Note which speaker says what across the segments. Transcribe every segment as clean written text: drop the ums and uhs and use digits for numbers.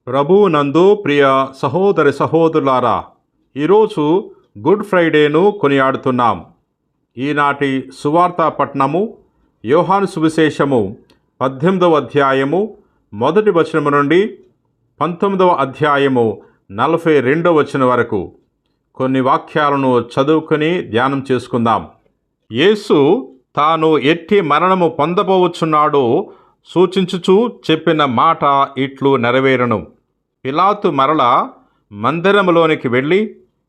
Speaker 1: ప్రభువు నందు ప్రియ సహోదరి సహోదరులారా, ఈరోజు గుడ్ ఫ్రైడేను కొనియాడుతున్నాం. ఈనాటి సువార్త పట్టణము యోహాను సువిశేషము 18వ అధ్యాయము 1వ వచనము నుండి 19వ అధ్యాయము 42వ వచనం వరకు కొన్ని వాక్యాలను చదువుకొని ధ్యానం చేసుకుందాం. యేసు తాను ఎట్టి మరణము పొందబోచున్నాడో సూచించుచూ చెప్పిన మాట ఇట్లు నెరవేరును. పిలాతు మరల మందిరములోనికి వెళ్ళి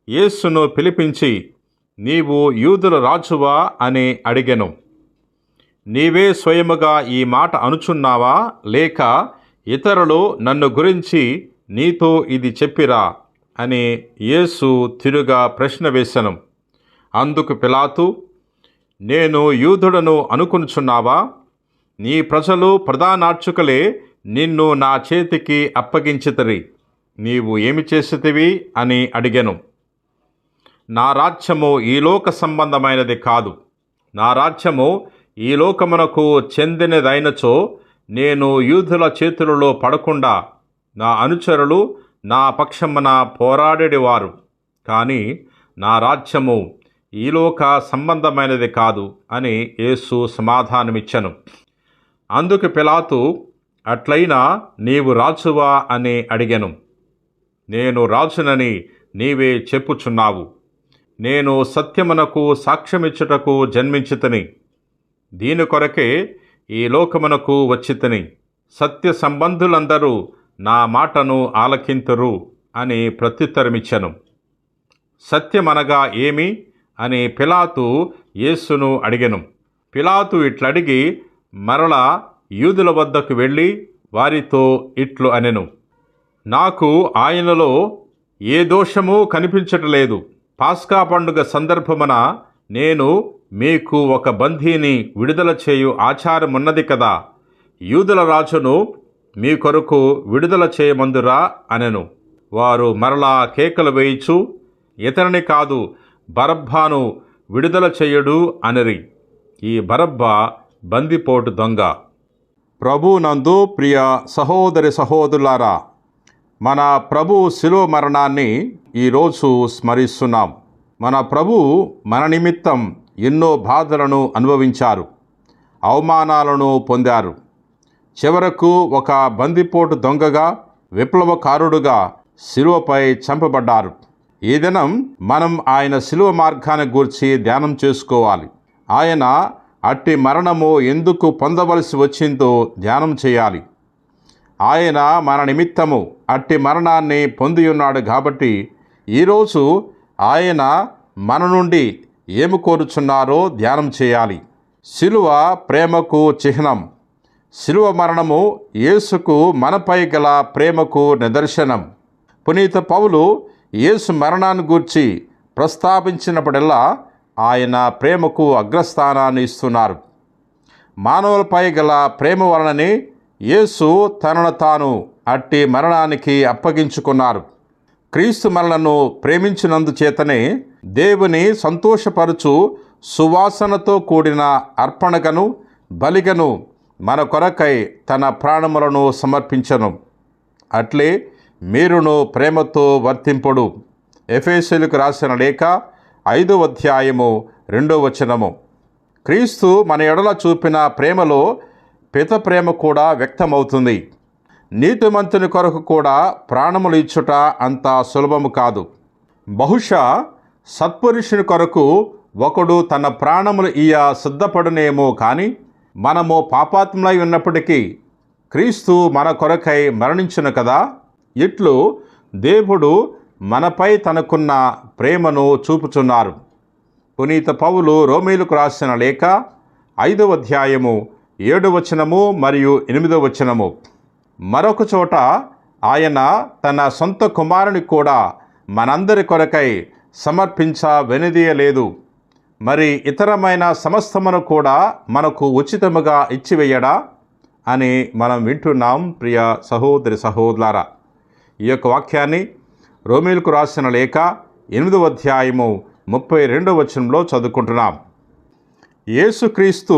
Speaker 1: యేసును పిలిపించి, నీవు యూదుల రాజువా అని అడిగెను. నీవే స్వయముగా ఈ మాట అనుచున్నావా, లేక ఇతరులు నన్ను గురించి నీతో ఇది చెప్పిరా అని యేసు తిరుగా ప్రశ్న వేసెను. అందుకు పిలాతు, నేను యూదుడను అనుకొనుచున్నావా? నీ ప్రజలు ప్రధానార్చకులే నిన్ను నా చేతికి అప్పగించితిరి. నీవు ఏమి చేసితివి అని అడిగెను. నా రాజ్యము ఈ లోక సంబంధమైనది కాదు. నా రాజ్యము ఈ లోకమునకు చెందినదైనచో నేను యూదుల చేతులలో పడకుండా నా అనుచరులు నా పక్షమున పోరాడేవారు. కానీ నా రాజ్యము ఈ లోక సంబంధమైనది కాదు అని యేసు సమాధానమిచ్చెను. అందుకు పిలాతు, అట్లయినా నీవు రాజువా అని అడిగెను. నేను రాజునని నీవే చెప్పుచున్నావు. నేను సత్యమునకు సాక్ష్యమిచ్చుటకు జన్మించితిని. దీని కొరకే ఈ లోకమునకు వచ్చితిని. సత్య సంబంధులందరూ నా మాటను ఆలకింతురు అని ప్రత్యుత్తరమిచ్చెను. సత్యమనగా ఏమి అని పిలాతు యేసును అడిగెను. పిలాతు ఇట్లడిగి మరలా యూదుల వద్దకు వెళ్ళి వారితో ఇట్లు అనెను, నాకు ఆయనలో ఏ దోషము కనిపించటలేదు. పాస్కా పండుగ సందర్భమున నేను మీకు ఒక బందీని విడుదల చేయు ఆచారమున్నది కదా. యూదుల రాజును మీ కొరకు విడుదల చేయమందురా అనెను. వారు మరలా కేకలు వేయిచు, ఇతనిని కాదు, బరబ్బాను విడుదల చేయుడు అనిరి. ఈ బరబ్బా బందిపోటు దొంగ. ప్రభునందు ప్రియ సహోదరి సహోదరులారా, మన ప్రభు శిలువ మరణాన్ని ఈరోజు స్మరిస్తున్నాం. మన ప్రభు మన నిమిత్తం ఎన్నో బాధలను అనుభవించారు, అవమానాలను పొందారు. చివరకు ఒక బందిపోటు దొంగగా, విప్లవకారుడుగా శిలువపై చంపబడ్డారు. ఈ దినం మనం ఆయన శిలువ మార్గాన్ని గూర్చి ధ్యానం చేసుకోవాలి. ఆయన అట్టి మరణము ఎందుకు పొందవలసి వచ్చిందో ధ్యానం చేయాలి. ఆయన మన నిమిత్తము అట్టి మరణాన్ని పొంది ఉన్నాడు కాబట్టి ఈరోజు ఆయన మన నుండి ఏమి కోరుచున్నారో ధ్యానం చేయాలి. శిలువ ప్రేమకు చిహ్నం. శిలువ మరణము యేసుకు మనపై గల ప్రేమకు నిదర్శనం. పునీత పౌలు యేసు మరణాన్ని గూర్చి ప్రస్తావించినప్పుడల్లా ఆయన ప్రేమకు అగ్రస్థానాన్ని ఇస్తున్నారు. మానవులపై గల ప్రేమ వలననే యేసు తనను తాను అట్టి మరణానికి అప్పగించుకున్నారు. క్రీస్తు మనలను ప్రేమించినందుచేతనే దేవుని సంతోషపరుచు సువాసనతో కూడిన అర్పణగను బలిగను మన కొరకై తన ప్రాణములను సమర్పించను. అట్లే మీరును ప్రేమతో వర్తింపుడు. ఎఫెసీయులకు రాసిన లేఖ 5వ అధ్యాయము 2వ వచనము. క్రీస్తు మన ఎడల చూపిన ప్రేమలో పిత ప్రేమ కూడా వ్యక్తమవుతుంది. నీతిమంతుని కొరకు కూడా ప్రాణములు ఇచ్చుట అంత సులభము కాదు. బహుశా సత్పురుషుని కొరకు ఒకడు తన ప్రాణములు సిద్ధపడునేమో కానీ మనము పాపాత్ములై ఉన్నప్పటికీ క్రీస్తు మన కొరకై మరణించును కదా. ఇట్లు దేవుడు మనపై తనకున్న ప్రేమను చూపుచున్నారు. పునీత పౌలు రోమీయులకు రాసిన లేఖ 5వ అధ్యాయము 7వ వచనము మరియు 8వ వచనము. మరొక చోట ఆయన తన సొంత కుమారుని కూడా మనందరి కొరకై సమర్పించ వెనుదీయలేదు. మరి ఇతరమైన సమస్తమును కూడా మనకు ఉచితముగా ఇచ్చివేయడా అని మనం వింటున్నాం. ప్రియ సహోదరి సహోదరులారా, ఈ యొక్క వాక్యాన్ని రోమీయులకు రాసిన లేఖ 8వ అధ్యాయము 32వ వచనంలో చదువుకుంటున్నాం. యేసుక్రీస్తు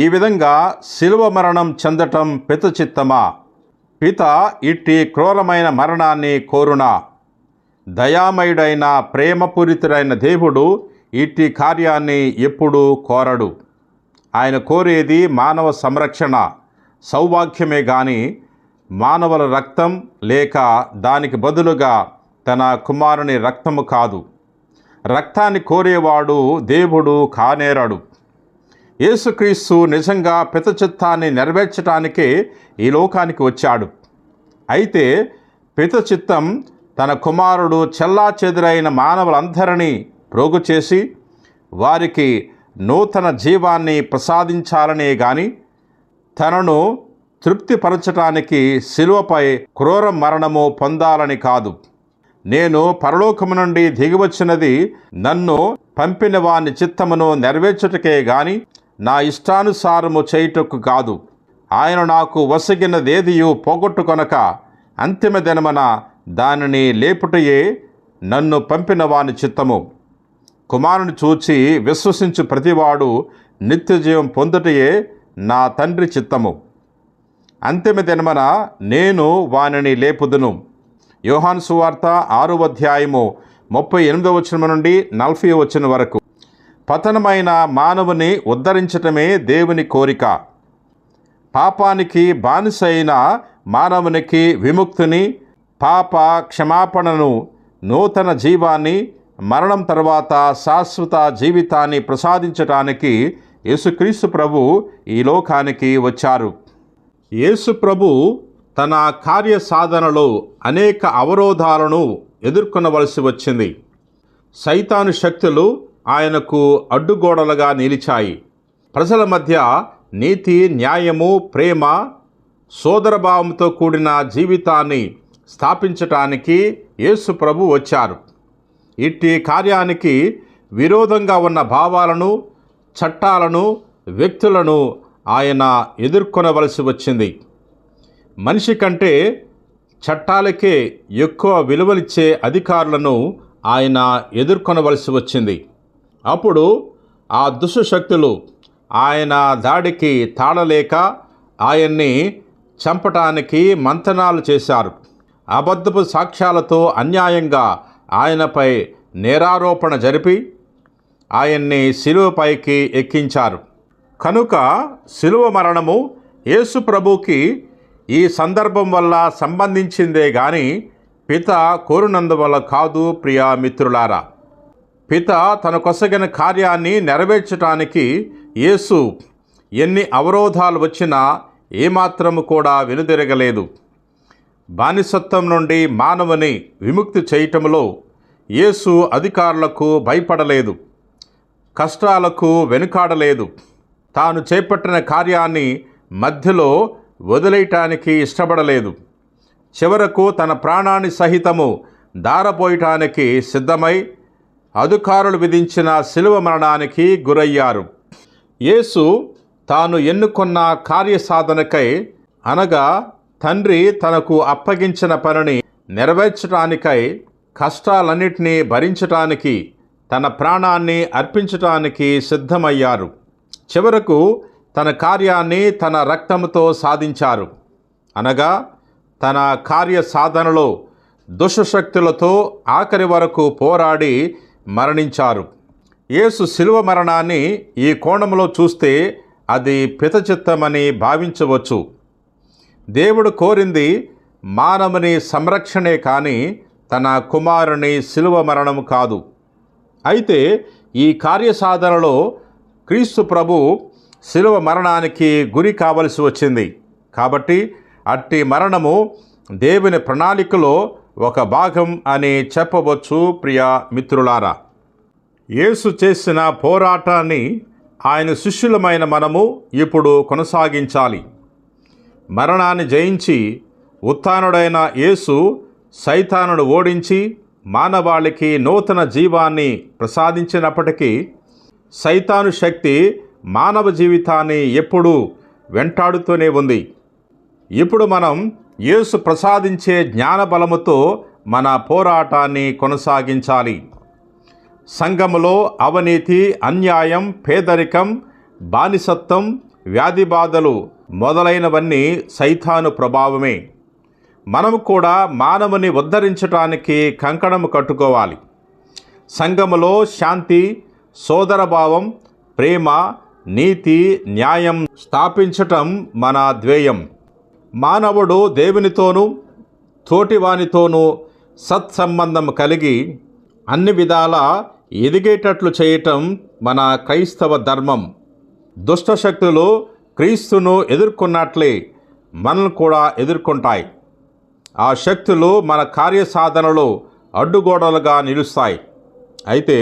Speaker 1: ఈ విధంగా శిలువ మరణం చెందటం పిత చిత్తమా? పిత ఇట్టి క్రూరమైన మరణాన్ని కోరునా? దయామయుడైన ప్రేమపూరితుడైన దేవుడు ఇట్టి కార్యాన్ని ఎప్పుడూ కోరడు. ఆయన కోరేది మానవ సంరక్షణ, సౌభాగ్యమే గాని మానవుల రక్తం లేక దానికి బదులుగా తన కుమారుని రక్తము కాదు. రక్తాన్ని కోరేవాడు దేవుడు కానేరడు. యేసుక్రీస్తు నిజంగా పిత చిత్తాన్ని నెరవేర్చడానికే ఈ లోకానికి వచ్చాడు. అయితే పిత చిత్తం తన కుమారుడు చెల్లాచెదురైన మానవులందరినీ ప్రోగు చేసి వారికి నూతన జీవాన్ని ప్రసాదించాలనే గాని తనను తృప్తిపరచటానికి శిలువపై క్రూర మరణము పొందాలని కాదు. నేను పరలోకము నుండి దిగివచ్చినది నన్ను పంపిన వాని చిత్తమును నెరవేర్చుటకే గాని నా ఇష్టానుసారము చేయుటకు కాదు. ఆయన నాకు వసగినదేదియు పోగొట్టుకొనక అంతిమ దినమున దానిని లేపుటయే నన్ను పంపిన వాని చిత్తము. కుమారుని చూచి విశ్వసించు ప్రతివాడు నిత్యజీవం పొందుటయే నా తండ్రి చిత్తము. అంతిమ దినమున నేను వానిని లేపుదును. యోహాను సువార్త 6వ అధ్యాయము 38వ వచనం నుండి 40వ వచనం వరకు. పతనమైన మానవుని ఉద్ధరించటమే దేవుని కోరిక. పాపానికి బానిసైన మానవునికి విముక్తిని, పాప క్షమాపణను, నూతన జీవాన్ని, మరణం తర్వాత శాశ్వత జీవితాన్ని ప్రసాదించటానికి యేసుక్రీస్తు ప్రభు ఈ లోకానికి వచ్చారు. యేసు ప్రభు తన కార్య సాధనలో అనేక అవరోధాలను ఎదుర్కొనవలసి వచ్చింది. సైతాను శక్తులు ఆయనకు అడ్డుగోడలుగా నిలిచాయి. ప్రజల మధ్య నీతి, న్యాయము, ప్రేమ, సోదరభావంతో కూడిన జీవితాన్ని స్థాపించటానికి యేసు ప్రభు వచ్చారు. ఇట్టి కార్యానికి విరోధంగా ఉన్న భావాలను, చట్టాలను, వ్యక్తులను ఆయన ఎదుర్కొనవలసి వచ్చింది. మనిషి కంటే చట్టాలకే ఎక్కువ విలువనిచ్చే అధికారులను ఆయన ఎదుర్కొనవలసి వచ్చింది. అప్పుడు ఆ దుష్టశక్తులు ఆయన దాడికి తాళలేక ఆయన్ని చంపటానికి మంతనాలు చేశారు. అబద్ధపు సాక్ష్యాలతో అన్యాయంగా ఆయనపై నేరారోపణ జరిపి ఆయన్ని శిలువపైకి ఎక్కించారు. కనుక శిలువ మరణము యేసు ప్రభుకి ఈ సందర్భం వల్ల సంబంధించిందే గాని పిత కోరినందువల్ల కాదు. ప్రియా మిత్రులారా, పిత తన కొసగిన కార్యాన్ని నెరవేర్చటానికి యేసు ఎన్ని అవరోధాలు వచ్చినా ఏమాత్రము కూడా వెనుదిరగలేదు. బానిసత్వం నుండి మానవుని విముక్తి చేయటంలో యేసు అధికారులకు భయపడలేదు, కష్టాలకు వెనుకాడలేదు. తాను చేపట్టిన కార్యాన్ని మధ్యలో వదిలేయటానికి ఇష్టపడలేదు. చివరకు తన ప్రాణాన్ని సహితము దారపోయటానికి సిద్ధమై అధికారులు విధించిన శిలువ మరణానికి గురయ్యారు. యేసు తాను ఎన్నుకున్న కార్యసాధనకై, అనగా తండ్రి తనకు అప్పగించిన పనిని నెరవేర్చటానికై కష్టాలన్నిటినీ భరించటానికి, తన ప్రాణాన్ని అర్పించటానికి సిద్ధమయ్యారు. చివరకు తన కార్యాన్ని తన రక్తముతో సాధించారు. అనగా తన కార్య సాధనలో దుష్టశక్తులతో ఆఖరి వరకు పోరాడి మరణించారు. యేసు శిలువ మరణాన్ని ఈ కోణంలో చూస్తే అది పితచిత్తమని భావించవచ్చు. దేవుడు కోరింది మానవుని సంరక్షణే కానీ తన కుమారుని శిలువ మరణము కాదు. అయితే ఈ కార్యసాధనలో క్రీస్తు ప్రభు శిలువ మరణానికి గురి కావలసి వచ్చింది. కాబట్టి అట్టి మరణము దేవుని ప్రణాళికలో ఒక భాగం అని చెప్పవచ్చు. ప్రియ మిత్రులారా, యేసు చేసిన పోరాటాన్ని ఆయన శిష్యులమైన మనము ఇప్పుడు కొనసాగించాలి. మరణాన్ని జయించి ఉత్థానుడైన యేసు సైతానును ఓడించి మానవాళికి నూతన జీవాన్ని ప్రసాదించినప్పటికీ సైతాను శక్తి మానవ జీవితాన్ని ఎప్పుడూ వెంటాడుతూనే ఉంది. ఇప్పుడు మనం యేసు ప్రసాదించే జ్ఞానబలముతో మన పోరాటాన్ని కొనసాగించాలి. సంఘములో అవినీతి, అన్యాయం, పేదరికం, బానిసత్వం, వ్యాధి బాధలు మొదలైనవన్నీ సైతాను ప్రభావమే. మనము కూడా మానవుని ఉద్ధరించటానికి కంకణము కట్టుకోవాలి. సంఘములో శాంతి, సోదరభావం, ప్రేమ, నీతి, న్యాయం స్థాపించటం మన ధ్యేయం. మానవుడు దేవునితోనూ తోటివానితోనూ సత్సంబంధం కలిగి అన్ని విధాల ఎదిగేటట్లు చేయటం మన క్రైస్తవ ధర్మం. దుష్టశక్తులు క్రీస్తును ఎదుర్కొన్నట్లే మనల్ని కూడా ఎదుర్కొంటాయి. ఆ శక్తులు మన కార్యసాధనలో అడ్డుగోడలుగా నిలుస్తాయి. అయితే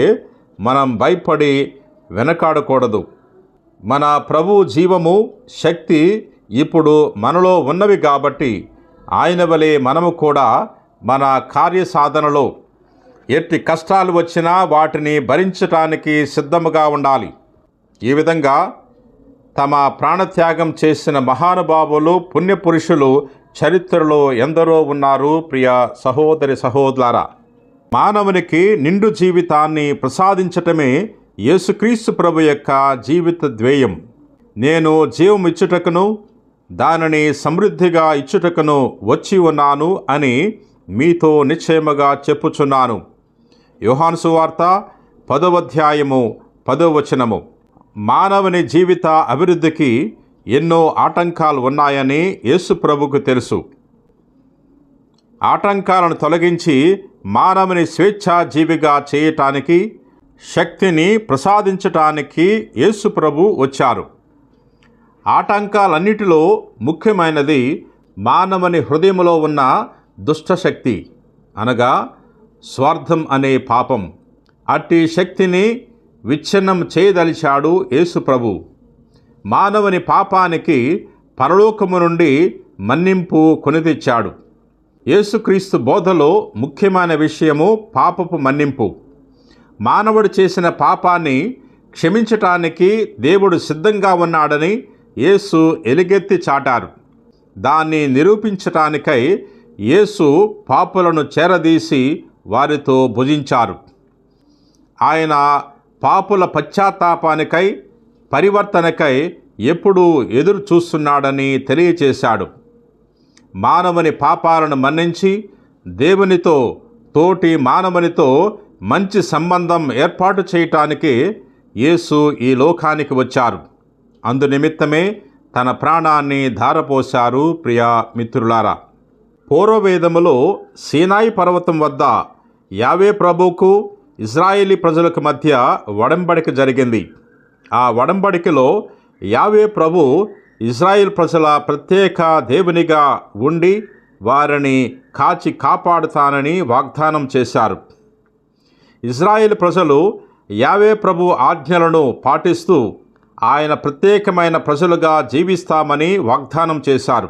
Speaker 1: మనం భయపడి వెనకాడకూడదు. మన ప్రభువు జీవము, శక్తి ఇప్పుడు మనలో ఉన్నవి కాబట్టి ఆయన వలె మనము కూడా మన కార్యసాధనలో ఎట్టి కష్టాలు వచ్చినా వాటిని భరించటానికి సిద్ధముగా ఉండాలి. ఈ విధంగా తమ ప్రాణత్యాగం చేసిన మహానుభావులు, పుణ్యపురుషులు చరిత్రలో ఎందరో ఉన్నారు. ప్రియ సహోదరి సహోదరులారా, మానవునికి నిండు జీవితాన్ని ప్రసాదించటమే యేసుక్రీస్తు ప్రభు యొక్క జీవిత ధ్యేయం. నేను జీవం ఇచ్చుటకును దానిని సమృద్ధిగా ఇచ్చుటకును వచ్చి ఉన్నాను అని మీతో నిశ్చయముగా చెప్పుచున్నాను. యోహాను సువార్త 10వ అధ్యాయము 10వ వచనము. మానవుని జీవిత అభివృద్ధికి ఎన్నో ఆటంకాలు ఉన్నాయని యేసు ప్రభుకు తెలుసు. ఆటంకాలను తొలగించి మానవుని స్వేచ్ఛాజీవిగా చేయటానికి, శక్తిని ప్రసాదించటానికి యేసు ప్రభు వచ్చారు. ఆటంకాలన్నిటిలో ముఖ్యమైనది మానవుని హృదయంలో ఉన్న దుష్టశక్తి, అనగా స్వార్థం అనే పాపం. అట్టి శక్తిని విచ్ఛిన్నం చేయదలిచాడు యేసు ప్రభు. మానవుని పాపానికి పరలోకము నుండి మన్నింపు కొని తెచ్చాడు. యేసుక్రీస్తు బోధలో ముఖ్యమైన విషయము పాపపు మన్నింపు. మానవుడు చేసిన పాపాన్ని క్షమించటానికి దేవుడు సిద్ధంగా ఉన్నాడని యేసు ఎలుగెత్తి చాటారు. దాన్ని నిరూపించటానికై యేసు పాపులను చేరదీసి వారితో భుజించారు. ఆయన పాపుల పశ్చాత్తాపానికై, పరివర్తనకై ఎప్పుడూ ఎదురు చూస్తున్నాడని తెలియచేశాడు. మానవుని పాపాలను మన్నించి దేవునితో, తోటి మానవునితో మంచి సంబంధం ఏర్పాటు చేయటానికి యేసు ఈ లోకానికి వచ్చారు. అందునిమిత్తమే తన ప్రాణాన్ని ధారపోశారు. ప్రియ మిత్రులారా, పూర్వవేదములో సీనాయి పర్వతం వద్ద యావే ప్రభువుకు ఇజ్రాయేలీ ప్రజలకు మధ్య ఒడంబడిక జరిగింది. ఆ ఒడంబడికలో యావే ప్రభు ఇజ్రాయేల్ ప్రజల ప్రత్యేక దేవునిగా ఉండి వారిని కాచి కాపాడుతానని వాగ్దానం చేశారు. ఇజ్రాయేల్ ప్రజలు యావే ప్రభు ఆజ్ఞలను పాటిస్తూ ఆయన ప్రత్యేకమైన ప్రజలుగా జీవిస్తామని వాగ్దానం చేశారు.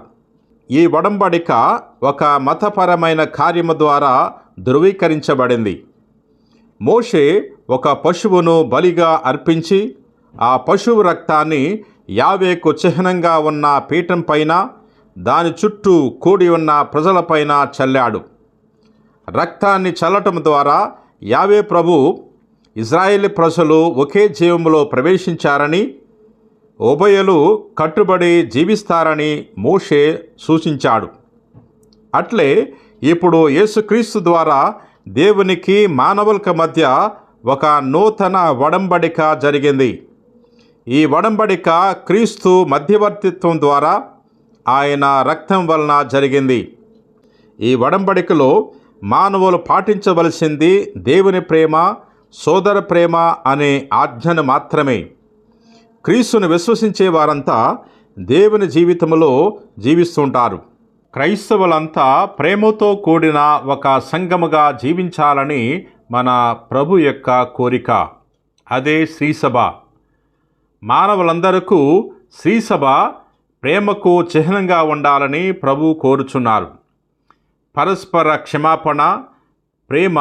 Speaker 1: ఈ ఒడంబడిక ఒక మతపరమైన కార్యము ద్వారా ధృవీకరించబడింది. మోషే ఒక పశువును బలిగా అర్పించి ఆ పశువు రక్తాన్ని యావేకు చిహ్నంగా ఉన్న పీఠం పైన, దాని చుట్టూ కూడి ఉన్న ప్రజలపైన చల్లాడు. రక్తాన్ని చల్లటం ద్వారా యావే ప్రభు ఇజ్రాయేలీ ప్రజలు ఒకే జీవములో ప్రవేశించారని, ఉభయులు కట్టుబడి జీవిస్తారని మోషే సూచించాడు. అట్లే ఇప్పుడు యేసుక్రీస్తు ద్వారా దేవునికి మానవుల మధ్య ఒక నూతన ఒడంబడిక జరిగింది. ఈ ఒడంబడిక క్రీస్తు మధ్యవర్తిత్వం ద్వారా ఆయన రక్తం వలన జరిగింది. ఈ ఒడంబడికలో మానవులు పాటించవలసింది దేవుని ప్రేమ, సోదర ప్రేమ అనే ఆజ్ఞను మాత్రమే. క్రీస్తును విశ్వసించే వారంతా దేవుని జీవితంలో జీవిస్తుంటారు. క్రైస్తవులంతా ప్రేమతో కూడిన ఒక సంఘముగా జీవించాలని మన ప్రభు యొక్క కోరిక. అదే శ్రీసభ. మానవులందరకు శ్రీసభ ప్రేమకు చిహ్నంగా ఉండాలని ప్రభు కోరుచున్నారు. పరస్పర క్షమాపణ, ప్రేమ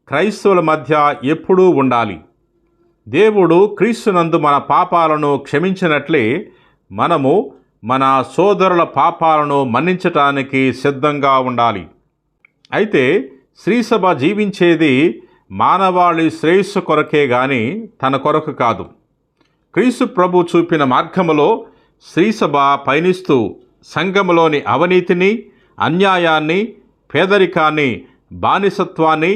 Speaker 1: క్రైస్తవుల మధ్య ఎప్పుడూ ఉండాలి. దేవుడు క్రీస్తునందు మన పాపాలను క్షమించినట్లే మనము మన సోదరుల పాపాలను మన్నించటానికి సిద్ధంగా ఉండాలి. అయితే శ్రీసభ జీవించేది మానవాళి శ్రేయస్సు కొరకే గాని తన కొరకు కాదు. క్రీస్తు ప్రభు చూపిన మార్గములో శ్రీసభ పయనిస్తూ సంఘములోని అవినీతిని, అన్యాయాన్ని, పేదరికాన్ని, బానిసత్వాన్ని,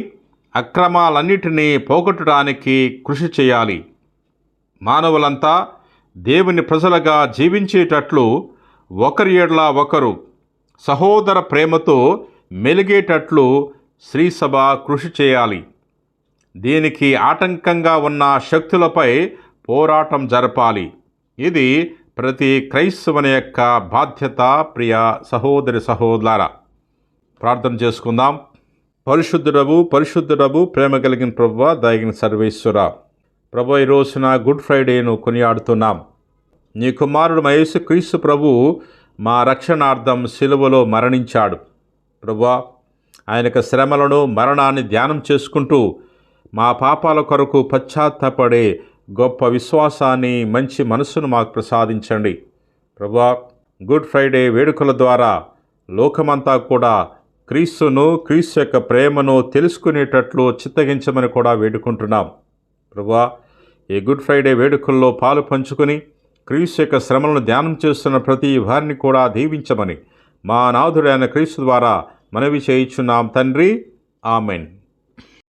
Speaker 1: అక్రమాలన్నిటినీ పోగొట్టడానికి కృషి చేయాలి. మానవులంతా దేవుని ప్రజలుగా జీవించేటట్లు ఒకరి ఎడల ఒకరు సహోదర ప్రేమతో మెలిగేటట్లు శ్రీసభ కృషి చేయాలి. దీనికి ఆటంకంగా ఉన్న శక్తులపై పోరాటం జరపాలి. ఇది ప్రతి క్రైస్తవుని యొక్క బాధ్యత. ప్రియ సహోదరి సహోదరులారా, ప్రార్థన చేసుకుందాం. పరిశుద్ధుడవు ప్రేమ కలిగిన ప్రభువా, దయగిన సర్వేశ్వర, ప్రభు, ఈ రోజున గుడ్ ఫ్రైడేను కొనియాడుతున్నాం. నీ కుమారుడు యేసు క్రీస్తు ప్రభు మా రక్షణార్థం సిలువలో మరణించాడు. ప్రభువా, ఆయనకు శ్రమలను, మరణాన్ని ధ్యానం చేసుకుంటూ మా పాపాల కొరకు పశ్చాత్తాపడే గొప్ప విశ్వాసాన్ని, మంచి మనస్సును మాకు ప్రసాదించండి. ప్రభువా, గుడ్ ఫ్రైడే వేడుకల ద్వారా లోకమంతా కూడా క్రీస్తు యొక్క ప్రేమను తెలుసుకునేటట్లు చిత్తగించమని కూడా వేడుకుంటున్నాం. ప్రభువా, ఈ గుడ్ ఫ్రైడే వేడుకల్లో పాలు పంచుకొని క్రీస్తు యొక్క శ్రమలను ధ్యానం చేస్తున్న ప్రతి వారిని కూడా దీవించమని మా నాథుడైన క్రీస్తు ద్వారా మనవి చేయుచున్నాం తండ్రి. ఆమెన్.